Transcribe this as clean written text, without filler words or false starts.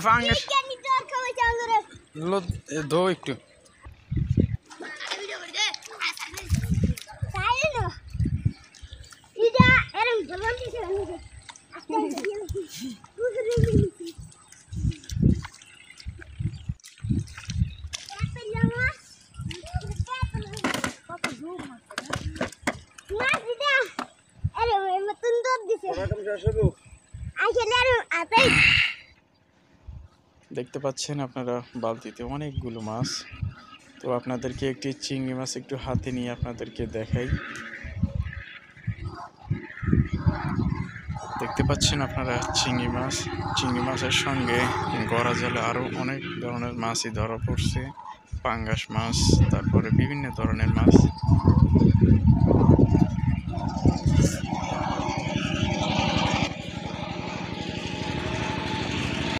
Fungus দো একটু দেখতে পাচ্ছেন আপনারা বালতিতে অনেকগুলো মাছ। তো আপনাদেরকে একটি চিংড়ি মাছ একটু হাতে নিয়ে আপনাদেরকে দেখাই। দেখতে পাচ্ছেন আপনারা চিংড়ি মাছের সঙ্গে গড়া জালে আরও অনেক ধরনের মাছই ধরা পড়ছে, পাঙ্গাস মাছ, তারপরে বিভিন্ন ধরনের মাছ।